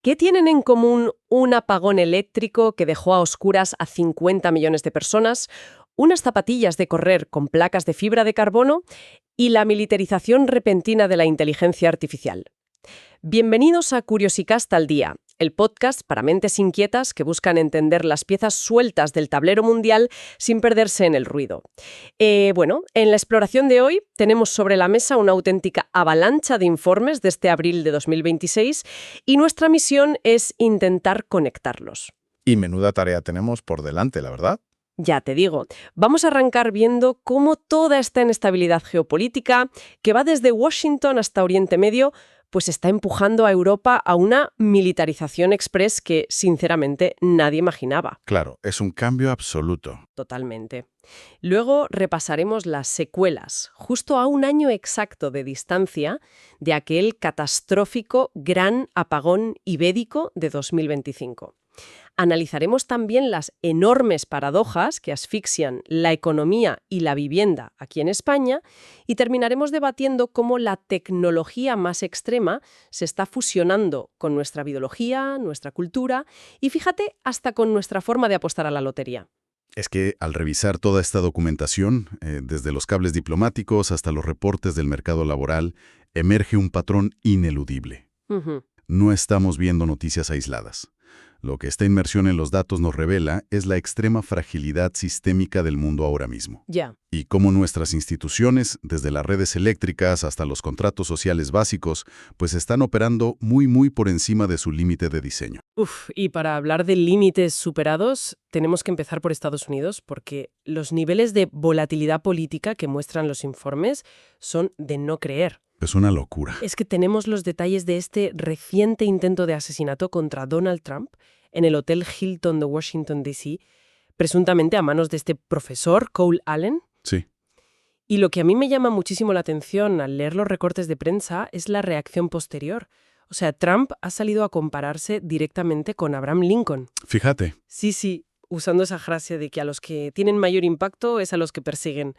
¿Qué tienen en común un apagón eléctrico que dejó a oscuras a 50 millones de personas, unas zapatillas de correr con placas de fibra de carbono y la militarización repentina de la inteligencia artificial? Bienvenidos a Curiosicast al Día, el podcast para mentes inquietas que buscan entender las piezas sueltas del tablero mundial sin perderse en el ruido. En la exploración de hoy tenemos sobre la mesa una auténtica avalancha de informes desde abril de 2026 y nuestra misión es intentar conectarlos. Y menuda tarea tenemos por delante, la verdad. Ya te digo, vamos a arrancar viendo cómo toda esta inestabilidad geopolítica, que va desde Washington hasta Oriente Medio, pues está empujando a Europa a una militarización express que, sinceramente, nadie imaginaba. Claro, es un cambio absoluto. Totalmente. Luego repasaremos las secuelas, justo a un año exacto de distancia de aquel catastrófico gran apagón ibérico de 2025. Analizaremos también las enormes paradojas que asfixian la economía y la vivienda aquí en España y terminaremos debatiendo cómo la tecnología más extrema se está fusionando con nuestra biología, nuestra cultura y, fíjate, hasta con nuestra forma de apostar a la lotería. Es que al revisar toda esta documentación, desde los cables diplomáticos hasta los reportes del mercado laboral, emerge un patrón ineludible. No estamos viendo noticias aisladas. Lo que esta inmersión en los datos nos revela es la extrema fragilidad sistémica del mundo ahora mismo. Ya. Y cómo nuestras instituciones, desde las redes eléctricas hasta los contratos sociales básicos, pues están operando muy por encima de su límite de diseño. Y para hablar de límites superados, tenemos que empezar por Estados Unidos, porque los niveles de volatilidad política que muestran los informes son de no creer. Es una locura. Es que tenemos los detalles de este reciente intento de asesinato contra Donald Trump en el Hotel Hilton de Washington, D.C., presuntamente a manos de este profesor, Cole Allen. Sí. Y lo que a mí me llama muchísimo la atención al leer los recortes de prensa es la reacción posterior. O sea, Trump ha salido a compararse directamente con Abraham Lincoln. Fíjate. Sí, usando esa frase de que a los que tienen mayor impacto es a los que persiguen.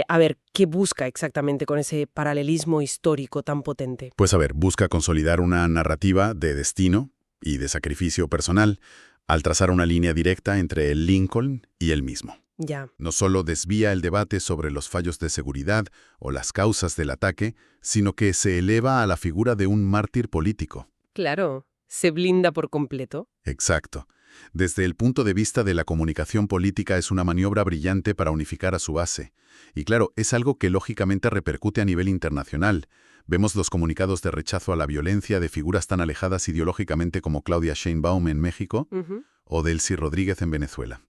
A ver, ¿qué busca exactamente con ese paralelismo histórico tan potente? Pues a ver, busca consolidar una narrativa de destino y de sacrificio personal al trazar una línea directa entre el Lincoln y él mismo. Ya. No solo desvía el debate sobre los fallos de seguridad o las causas del ataque, sino que se eleva a la figura de un mártir político. Claro, se blinda por completo. Exacto. Desde el punto de vista de la comunicación política es una maniobra brillante para unificar a su base. Y claro, es algo que lógicamente repercute a nivel internacional. Vemos los comunicados de rechazo a la violencia de figuras tan alejadas ideológicamente como Claudia Sheinbaum en México o Delcy Rodríguez en Venezuela.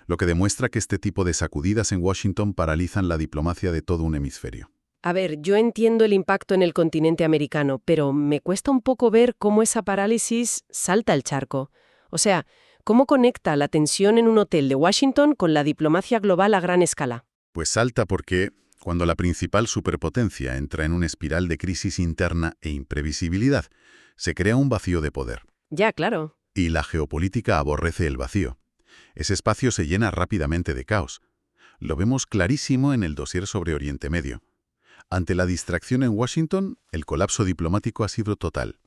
Lo que demuestra que este tipo de sacudidas en Washington paralizan la diplomacia de todo un hemisferio. A ver, yo entiendo el impacto en el continente americano, pero me cuesta un poco ver cómo esa parálisis salta el charco. O sea, ¿cómo conecta la tensión en un hotel de Washington con la diplomacia global a gran escala? Pues salta porque cuando la principal superpotencia entra en una espiral de crisis interna e imprevisibilidad, se crea un vacío de poder. Ya, claro. Y la geopolítica aborrece el vacío. Ese espacio se llena rápidamente de caos. Lo vemos clarísimo en el dossier sobre Oriente Medio. Ante la distracción en Washington, el colapso diplomático ha sido total.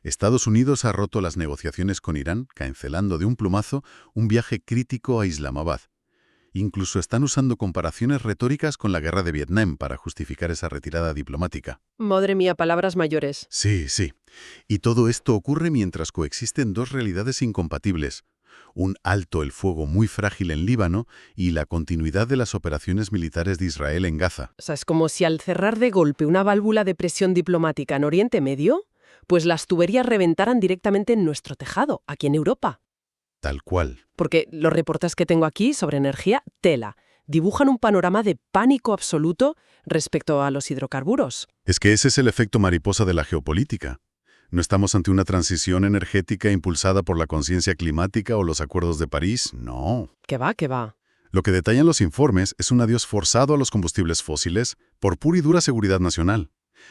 Estados Unidos ha roto las negociaciones con Irán, cancelando de un plumazo un viaje crítico a Islamabad. Incluso están usando comparaciones retóricas con la guerra de Vietnam para justificar esa retirada diplomática. Madre mía, palabras mayores. Sí. Y todo esto ocurre mientras coexisten dos realidades incompatibles. Un alto el fuego muy frágil en Líbano y la continuidad de las operaciones militares de Israel en Gaza. O sea, es como si al cerrar de golpe una válvula de presión diplomática en Oriente Medio, pues las tuberías reventaran directamente en nuestro tejado, aquí en Europa. Tal cual. Porque los reportes que tengo aquí sobre energía, tela, dibujan un panorama de pánico absoluto respecto a los hidrocarburos. Es que ese es el efecto mariposa de la geopolítica. No estamos ante una transición energética impulsada por la conciencia climática o los acuerdos de París, no. ¿Qué va? Lo que detallan los informes es un adiós forzado a los combustibles fósiles por pura y dura seguridad nacional.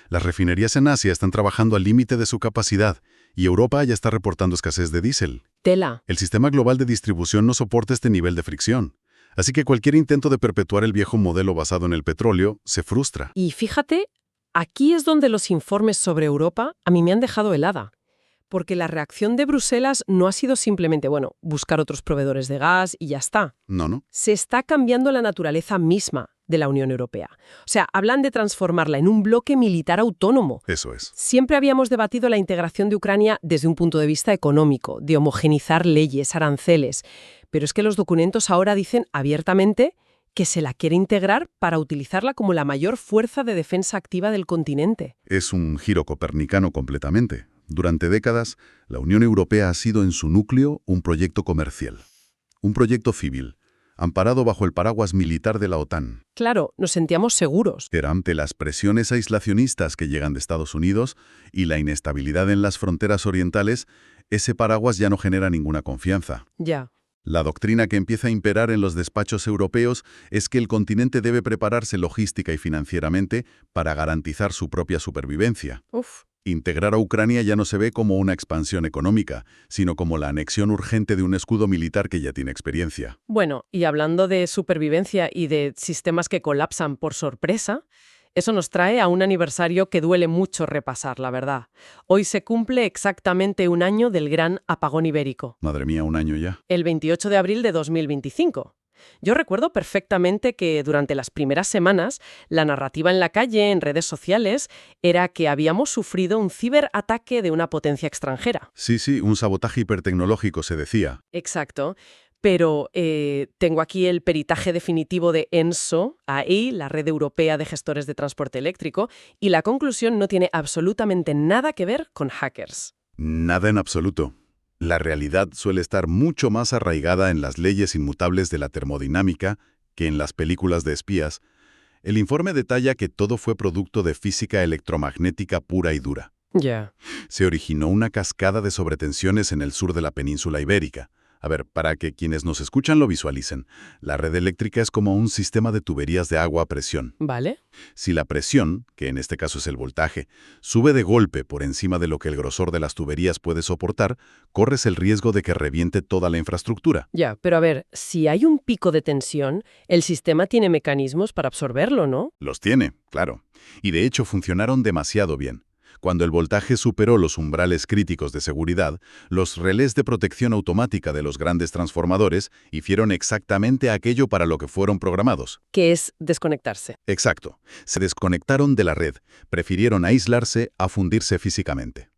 Las refinerías en Asia están trabajando al límite de su capacidad y Europa ya está reportando escasez de diésel. Tela. El sistema global de distribución no soporta este nivel de fricción. Así que cualquier intento de perpetuar el viejo modelo basado en el petróleo se frustra. Y fíjate, aquí es donde los informes sobre Europa a mí me han dejado helada. porque la reacción de Bruselas no ha sido simplemente, bueno, buscar otros proveedores de gas y ya está. No. Se está cambiando la naturaleza misma de la Unión Europea. O sea, hablan de transformarla en un bloque militar autónomo. Eso es. Siempre habíamos debatido la integración de Ucrania desde un punto de vista económico, de homogenizar leyes, aranceles. Pero es que los documentos ahora dicen abiertamente que se la quiere integrar para utilizarla como la mayor fuerza de defensa activa del continente. Es un giro copernicano completamente. Durante décadas, la Unión Europea ha sido en su núcleo un proyecto comercial, un proyecto civil, amparado bajo el paraguas militar de la OTAN. Claro, nos sentíamos seguros. Pero ante las presiones aislacionistas que llegan de Estados Unidos y la inestabilidad en las fronteras orientales, ese paraguas ya no genera ninguna confianza. Ya. La doctrina que empieza a imperar en los despachos europeos es que el continente debe prepararse logística y financieramente para garantizar su propia supervivencia. Uf. Integrar a Ucrania ya no se ve como una expansión económica, sino como la anexión urgente de un escudo militar que ya tiene experiencia. Bueno, y hablando de supervivencia y de sistemas que colapsan por sorpresa, eso nos trae a un aniversario que duele mucho repasar, la verdad. Hoy se cumple exactamente un año del gran apagón ibérico. Madre mía, un año ya. El 28 de abril de 2025. Yo recuerdo perfectamente que durante las primeras semanas la narrativa en la calle, en redes sociales, era que habíamos sufrido un ciberataque de una potencia extranjera. Sí, un sabotaje hipertecnológico se decía. Exacto. Pero tengo aquí el peritaje definitivo de ENSO, AI, la Red Europea de Gestores de Transporte Eléctrico, y la conclusión no tiene absolutamente nada que ver con hackers. Nada en absoluto. La realidad suele estar mucho más arraigada en las leyes inmutables de la termodinámica que en las películas de espías. El informe detalla que todo fue producto de física electromagnética pura y dura. Ya. Se originó una cascada de sobretensiones en el sur de la península ibérica. A ver, para que quienes nos escuchan lo visualicen, la red eléctrica es como un sistema de tuberías de agua a presión. ¿Vale? Si la presión, que en este caso es el voltaje, sube de golpe por encima de lo que el grosor de las tuberías puede soportar, corres el riesgo de que reviente toda la infraestructura. Ya, pero a ver, si hay un pico de tensión, el sistema tiene mecanismos para absorberlo, ¿no? Los tiene, claro. Y de hecho funcionaron demasiado bien. Cuando el voltaje superó los umbrales críticos de seguridad, los relés de protección automática de los grandes transformadores hicieron exactamente aquello para lo que fueron programados. Que es desconectarse. Exacto. Se desconectaron de la red, prefirieron aislarse a fundirse físicamente.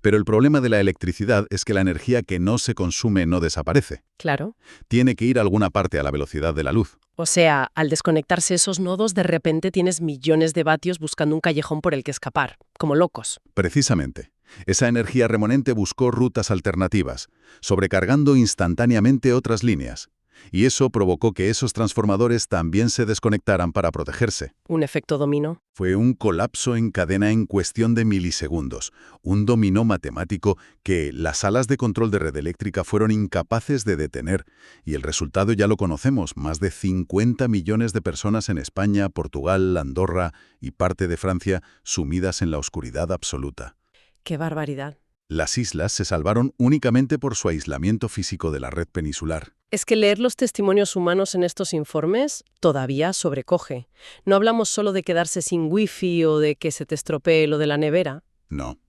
Pero el problema de la electricidad es que la energía que no se consume no desaparece. Claro. Tiene que ir a alguna parte a la velocidad de la luz. O sea, al desconectarse esos nodos, de repente tienes millones de vatios buscando un callejón por el que escapar, como locos. Precisamente. Esa energía remanente buscó rutas alternativas, sobrecargando instantáneamente otras líneas. Y eso provocó que esos transformadores también se desconectaran para protegerse. Un efecto dominó. Fue un colapso en cadena en cuestión de milisegundos, un dominó matemático que las salas de control de red eléctrica fueron incapaces de detener, y el resultado ya lo conocemos, más de 50 millones de personas en España, Portugal, Andorra y parte de Francia sumidas en la oscuridad absoluta. ¡Qué barbaridad! Las islas se salvaron únicamente por su aislamiento físico de la red peninsular. Es que leer los testimonios humanos en estos informes todavía sobrecoge. No hablamos solo de quedarse sin wifi o de que se te estropee lo de la nevera. No.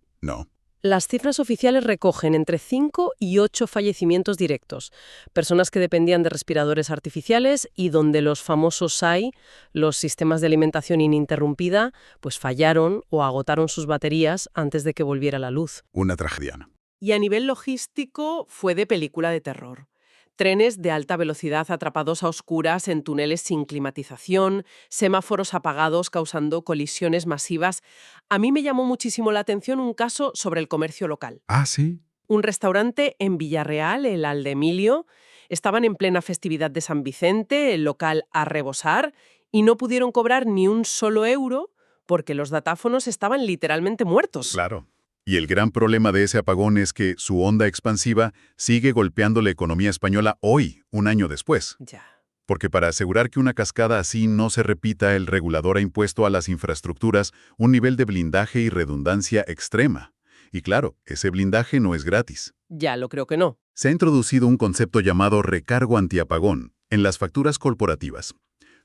Las cifras oficiales recogen entre 5 y 8 fallecimientos directos, personas que dependían de respiradores artificiales y donde los famosos SAI, los sistemas de alimentación ininterrumpida, pues fallaron o agotaron sus baterías antes de que volviera la luz. Una tragedia. Y a nivel logístico fue de película de terror. Trenes de alta velocidad atrapados a oscuras en túneles sin climatización, semáforos apagados causando colisiones masivas. A mí me llamó muchísimo la atención un caso sobre el comercio local. ¿Ah, sí? Un restaurante en Villarreal, el Aldemilio, estaban en plena festividad de San Vicente, el local a rebosar, y no pudieron cobrar ni un solo euro porque los datáfonos estaban literalmente muertos. Claro. Y el gran problema de ese apagón es que su onda expansiva sigue golpeando la economía española hoy, un año después. Ya. Porque para asegurar que una cascada así no se repita, el regulador ha impuesto a las infraestructuras un nivel de blindaje y redundancia extrema. Y claro, ese blindaje no es gratis. Ya lo creo que no. Se ha introducido un concepto llamado recargo antiapagón en las facturas corporativas.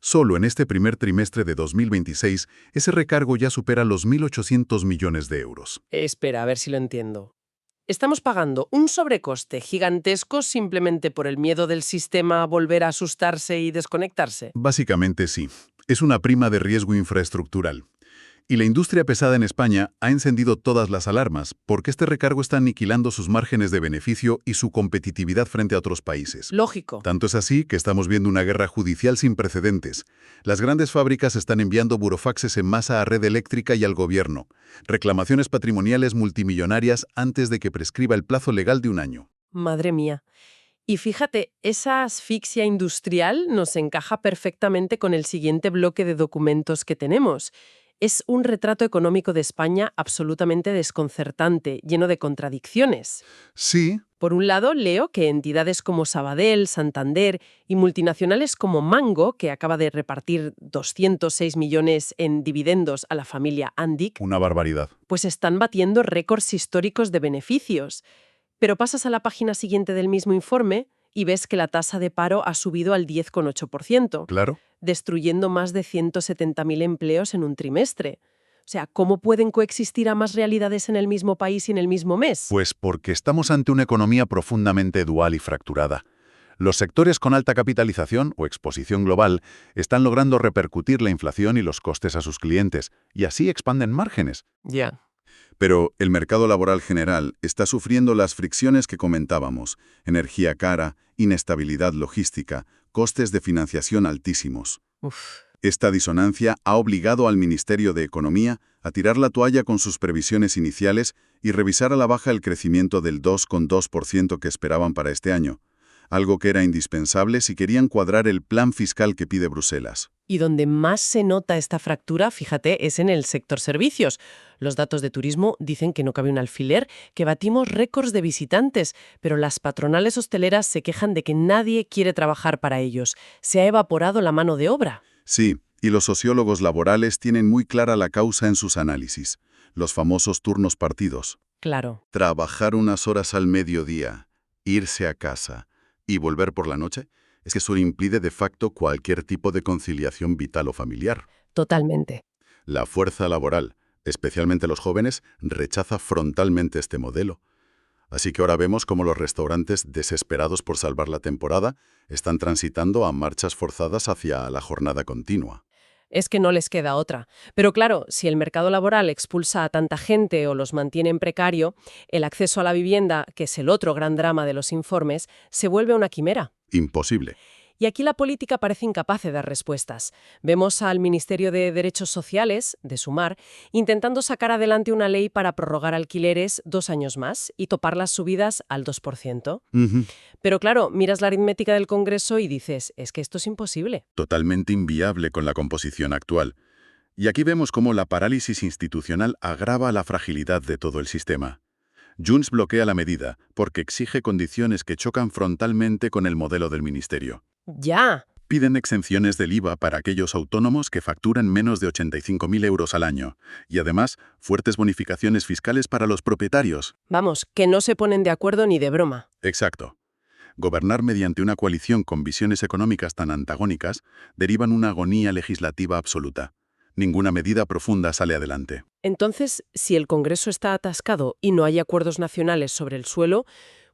Solo en este primer trimestre de 2026, ese recargo ya supera los 1.800 millones de euros. Espera, a ver si lo entiendo. Estamos pagando un sobrecoste gigantesco simplemente por el miedo del sistema a volver a asustarse y desconectarse. Básicamente sí. Es una prima de riesgo infraestructural. Y la industria pesada en España ha encendido todas las alarmas, porque este recargo está aniquilando sus márgenes de beneficio y su competitividad frente a otros países. Lógico. Tanto es así que estamos viendo una guerra judicial sin precedentes. Las grandes fábricas están enviando burofaxes en masa a Red Eléctrica y al gobierno. Reclamaciones patrimoniales multimillonarias antes de que prescriba el plazo legal de un año. Madre mía. Y fíjate, esa asfixia industrial nos encaja perfectamente con el siguiente bloque de documentos que tenemos. Es un retrato económico de España absolutamente desconcertante, lleno de contradicciones. Sí, Por un lado, leo que entidades como Sabadell, Santander y multinacionales como Mango, que acaba de repartir 206 millones en dividendos a la familia Andic, una barbaridad. pues están batiendo récords históricos de beneficios. Pero pasas a la página siguiente del mismo informe y ves que la tasa de paro ha subido al 10,8%, Claro. destruyendo más de 170.000 empleos en un trimestre. O sea, ¿cómo pueden coexistir ambas realidades en el mismo país y en el mismo mes? Pues porque estamos ante una economía profundamente dual y fracturada. Los sectores con alta capitalización o exposición global están logrando repercutir la inflación y los costes a sus clientes, y así expanden márgenes. Ya. Pero el mercado laboral general está sufriendo las fricciones que comentábamos: energía cara, inestabilidad logística, costes de financiación altísimos. Uf. Esta disonancia ha obligado al Ministerio de Economía a tirar la toalla con sus previsiones iniciales y revisar a la baja el crecimiento del 2,2% que esperaban para este año, algo que era indispensable si querían cuadrar el plan fiscal que pide Bruselas. Y donde más se nota esta fractura, fíjate, es en el sector servicios. Los datos de turismo dicen que no cabe un alfiler, que batimos récords de visitantes, pero las patronales hosteleras se quejan de que nadie quiere trabajar para ellos. Se ha evaporado la mano de obra. Sí, y los sociólogos laborales tienen muy clara la causa en sus análisis: los famosos turnos partidos. Claro. Trabajar unas horas al mediodía, irse a casa y volver por la noche, es que eso impide de facto cualquier tipo de conciliación vital o familiar. Totalmente. La fuerza laboral, especialmente los jóvenes, rechaza frontalmente este modelo. Así que ahora vemos cómo los restaurantes, desesperados por salvar la temporada, están transitando a marchas forzadas hacia la jornada continua. Es que no les queda otra. Pero claro, si el mercado laboral expulsa a tanta gente o los mantiene en precario, el acceso a la vivienda, que es el otro gran drama de los informes, se vuelve una quimera. Imposible. Y aquí la política parece incapaz de dar respuestas. Vemos al Ministerio de Derechos Sociales, de Sumar, intentando sacar adelante una ley para prorrogar alquileres 2 años más y topar las subidas al 2%. Ujú. Pero claro, miras la aritmética del Congreso y dices, es que esto es imposible. Totalmente inviable con la composición actual. Y aquí vemos cómo la parálisis institucional agrava la fragilidad de todo el sistema. Junts bloquea la medida porque exige condiciones que chocan frontalmente con el modelo del ministerio. ¡Ya! Piden exenciones del IVA para aquellos autónomos que facturan menos de 85.000 euros al año, y además fuertes bonificaciones fiscales para los propietarios. Vamos, que no se ponen de acuerdo ni de broma. Exacto. Gobernar mediante una coalición con visiones económicas tan antagónicas deriva en una agonía legislativa absoluta. Ninguna medida profunda sale adelante. Entonces, si el Congreso está atascado y no hay acuerdos nacionales sobre el suelo,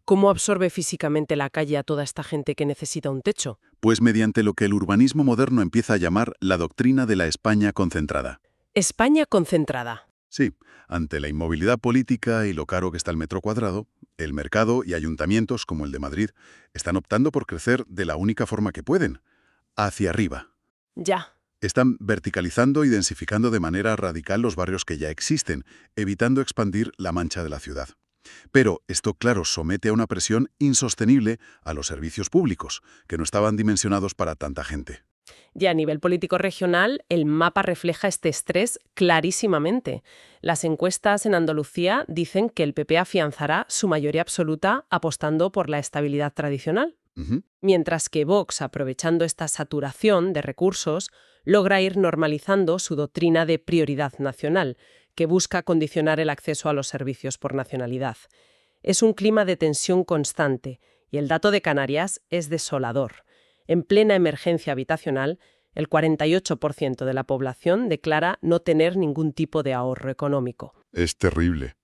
¿cómo absorbe físicamente la calle a toda esta gente que necesita un techo? Pues mediante lo que el urbanismo moderno empieza a llamar la doctrina de la España concentrada. España concentrada. Sí, ante la inmovilidad política y lo caro que está el metro cuadrado, el mercado y ayuntamientos como el de Madrid están optando por crecer de la única forma que pueden: hacia arriba. Ya. Están verticalizando y densificando de manera radical los barrios que ya existen, evitando expandir la mancha de la ciudad. Pero esto, claro, somete a una presión insostenible a los servicios públicos, que no estaban dimensionados para tanta gente. Y a nivel político regional, el mapa refleja este estrés clarísimamente. Las encuestas en Andalucía dicen que el PP afianzará su mayoría absoluta apostando por la estabilidad tradicional. Ujú. Mientras que Vox, aprovechando esta saturación de recursos, logra ir normalizando su doctrina de prioridad nacional, que busca condicionar el acceso a los servicios por nacionalidad. Es un clima de tensión constante, y el dato de Canarias es desolador. En plena emergencia habitacional, el 48% de la población declara no tener ningún tipo de ahorro económico. Es terrible.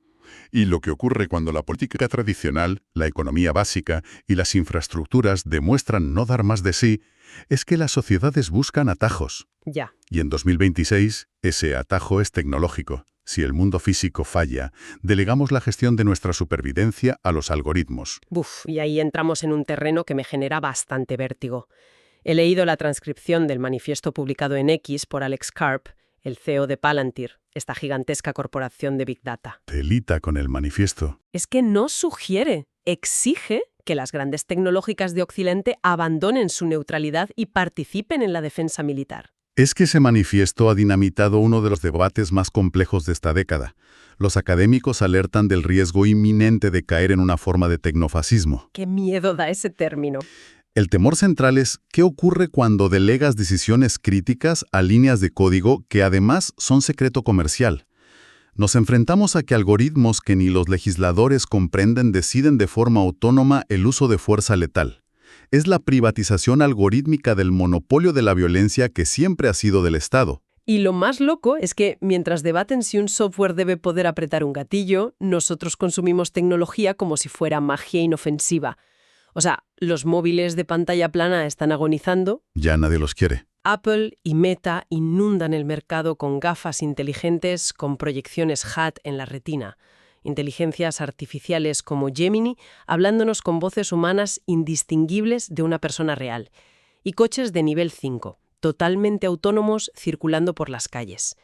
Y lo que ocurre cuando la política tradicional, la economía básica y las infraestructuras demuestran no dar más de sí, es que las sociedades buscan atajos. Ya. Y en 2026, ese atajo es tecnológico. Si el mundo físico falla, delegamos la gestión de nuestra supervivencia a los algoritmos. Buf, y ahí entramos en un terreno que me genera bastante vértigo. He leído la transcripción del manifiesto publicado en X por Alex Karp, el CEO de Palantir, esta gigantesca corporación de Big Data. Telita con el manifiesto. Es que no sugiere, exige que las grandes tecnológicas de Occidente abandonen su neutralidad y participen en la defensa militar. Es que ese manifiesto ha dinamitado uno de los debates más complejos de esta década. Los académicos alertan del riesgo inminente de caer en una forma de tecnofascismo. ¡Qué miedo da ese término! El temor central es ¿qué ocurre cuando delegas decisiones críticas a líneas de código que además son secreto comercial? Nos enfrentamos a que algoritmos que ni los legisladores comprenden deciden de forma autónoma el uso de fuerza letal. Es la privatización algorítmica del monopolio de la violencia que siempre ha sido del Estado. Y lo más loco es que, mientras debaten si un software debe poder apretar un gatillo, nosotros consumimos tecnología como si fuera magia inofensiva. O sea, los móviles de pantalla plana están agonizando. Ya nadie los quiere. Apple y Meta inundan el mercado con gafas inteligentes con proyecciones HUD en la retina. Inteligencias artificiales como Gemini, hablándonos con voces humanas indistinguibles de una persona real. Y coches de nivel 5, totalmente autónomos circulando por las calles.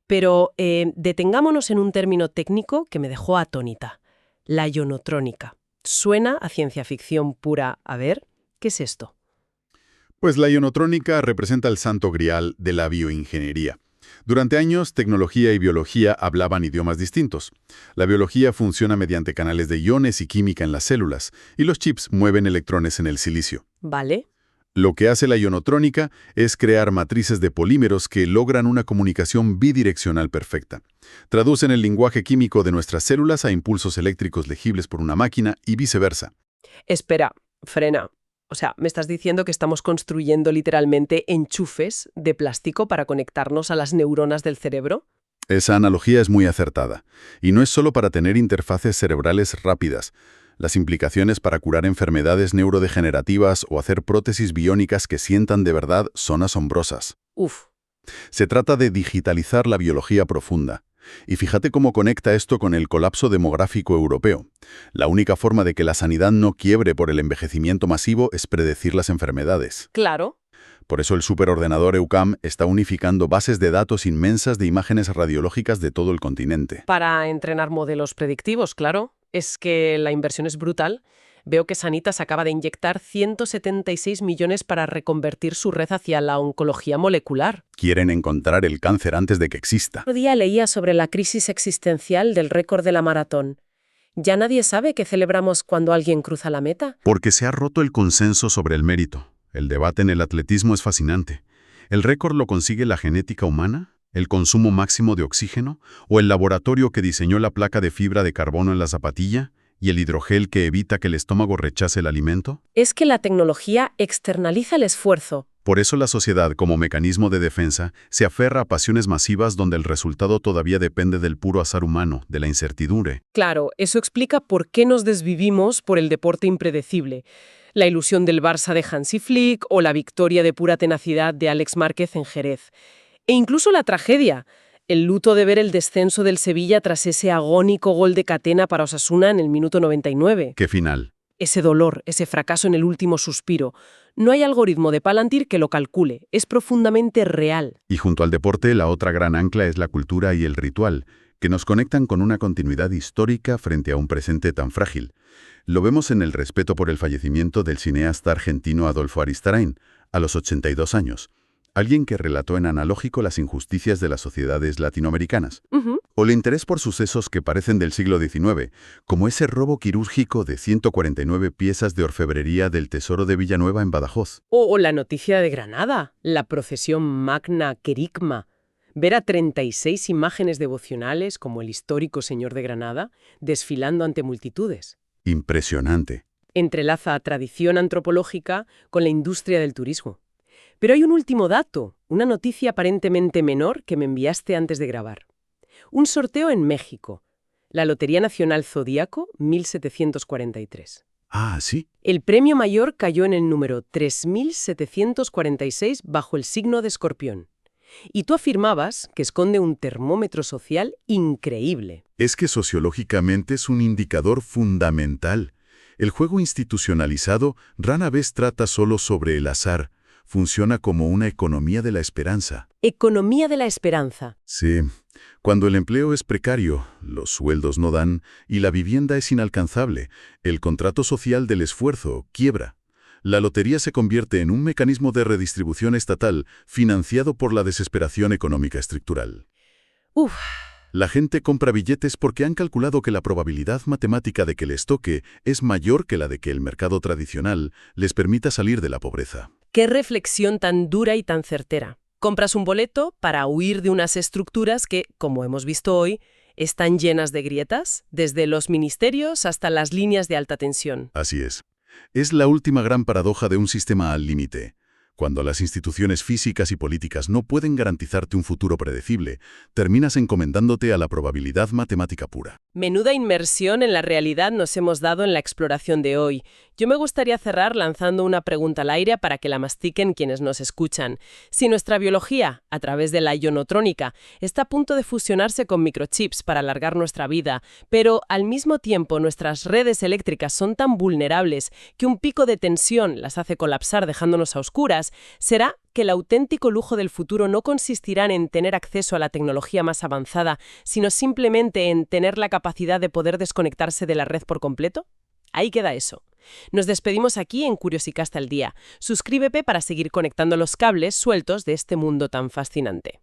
Pero detengámonos en un término técnico que me dejó atónita. La ionotrónica. Suena a ciencia ficción pura. A ver, ¿qué es esto? Pues la ionotrónica representa el santo grial de la bioingeniería. Durante años, tecnología y biología hablaban idiomas distintos. La biología funciona mediante canales de iones y química en las células, y los chips mueven electrones en el silicio. Vale. Lo que hace la ionotrónica es crear matrices de polímeros que logran una comunicación bidireccional perfecta. Traducen el lenguaje químico de nuestras células a impulsos eléctricos legibles por una máquina y viceversa. Espera, frena. O sea, ¿me estás diciendo que estamos construyendo literalmente enchufes de plástico para conectarnos a las neuronas del cerebro? Esa analogía es muy acertada. Y no es solo para tener interfaces cerebrales rápidas. Las implicaciones para curar enfermedades neurodegenerativas o hacer prótesis biónicas que sientan de verdad son asombrosas. Uf. Se trata de digitalizar la biología profunda. Y fíjate cómo conecta esto con el colapso demográfico europeo. La única forma de que la sanidad no quiebre por el envejecimiento masivo es predecir las enfermedades. Claro. Por eso el superordenador EUCAM está unificando bases de datos inmensas de imágenes radiológicas de todo el continente. Para entrenar modelos predictivos, claro. Es que la inversión es brutal. Veo que Sanitas acaba de inyectar 176 millones para reconvertir su red hacia la oncología molecular. Quieren encontrar el cáncer antes de que exista. Otro día leía sobre la crisis existencial del récord de la maratón. ¿Ya nadie sabe qué celebramos cuando alguien cruza la meta? Porque se ha roto el consenso sobre el mérito. El debate en el atletismo es fascinante. ¿El récord lo consigue la genética humana? ¿El consumo máximo de oxígeno? ¿O el laboratorio que diseñó la placa de fibra de carbono en la zapatilla? ¿Y el hidrogel que evita que el estómago rechace el alimento? Es que la tecnología externaliza el esfuerzo. Por eso la sociedad, como mecanismo de defensa, se aferra a pasiones masivas donde el resultado todavía depende del puro azar humano, de la incertidumbre. Claro, eso explica por qué nos desvivimos por el deporte impredecible. La ilusión del Barça de Hansi Flick o la victoria de pura tenacidad de Alex Márquez en Jerez. E incluso la tragedia. El luto de ver el descenso del Sevilla tras ese agónico gol de Catena para Osasuna en el minuto 99. ¿Qué final? Ese dolor, ese fracaso en el último suspiro. No hay algoritmo de Palantir que lo calcule. Es profundamente real. Y junto al deporte, la otra gran ancla es la cultura y el ritual, que nos conectan con una continuidad histórica frente a un presente tan frágil. Lo vemos en el respeto por el fallecimiento del cineasta argentino Adolfo Aristarain, a los 82 años. Alguien que relató en analógico las injusticias de las sociedades latinoamericanas. O el interés por sucesos que parecen del siglo XIX, como ese robo quirúrgico de 149 piezas de orfebrería del Tesoro de Villanueva en Badajoz. O la noticia de Granada, la procesión Magna Querigma. Ver a 36 imágenes devocionales, como el histórico Señor de Granada, desfilando ante multitudes. Impresionante. Entrelaza tradición antropológica con la industria del turismo. Pero hay un último dato, una noticia aparentemente menor que me enviaste antes de grabar. Un sorteo en México. La Lotería Nacional Zodíaco, 1743. Ah, sí. El premio mayor cayó en el número 3746 bajo el signo de Escorpión. Y tú afirmabas que esconde un termómetro social increíble. Es que sociológicamente es un indicador fundamental. El juego institucionalizado rara vez trata solo sobre el azar. Funciona como una economía de la esperanza. Economía de la esperanza. Sí. Cuando el empleo es precario, los sueldos no dan y la vivienda es inalcanzable, el contrato social del esfuerzo quiebra. La lotería se convierte en un mecanismo de redistribución estatal financiado por la desesperación económica estructural. Uf, La gente compra billetes porque han calculado que la probabilidad matemática de que les toque es mayor que la de que el mercado tradicional les permita salir de la pobreza. qué reflexión tan dura y tan certera. Compras un boleto para huir de unas estructuras que, como hemos visto hoy, están llenas de grietas, desde los ministerios hasta las líneas de alta tensión. Así es. Es la última gran paradoja de un sistema al límite. Cuando las instituciones físicas y políticas no pueden garantizarte un futuro predecible, terminas encomendándote a la probabilidad matemática pura. Menuda inmersión en la realidad nos hemos dado en la exploración de hoy. Yo me gustaría cerrar lanzando una pregunta al aire para que la mastiquen quienes nos escuchan. Si nuestra biología, a través de la ionotrónica, está a punto de fusionarse con microchips para alargar nuestra vida, pero al mismo tiempo nuestras redes eléctricas son tan vulnerables que un pico de tensión las hace colapsar dejándonos a oscuras, ¿será que el auténtico lujo del futuro no consistirá en tener acceso a la tecnología más avanzada, sino simplemente en tener la capacidad de poder desconectarse de la red por completo? Ahí queda eso. Nos despedimos aquí en Curiosicast al Día. Suscríbete para seguir conectando los cables sueltos de este mundo tan fascinante.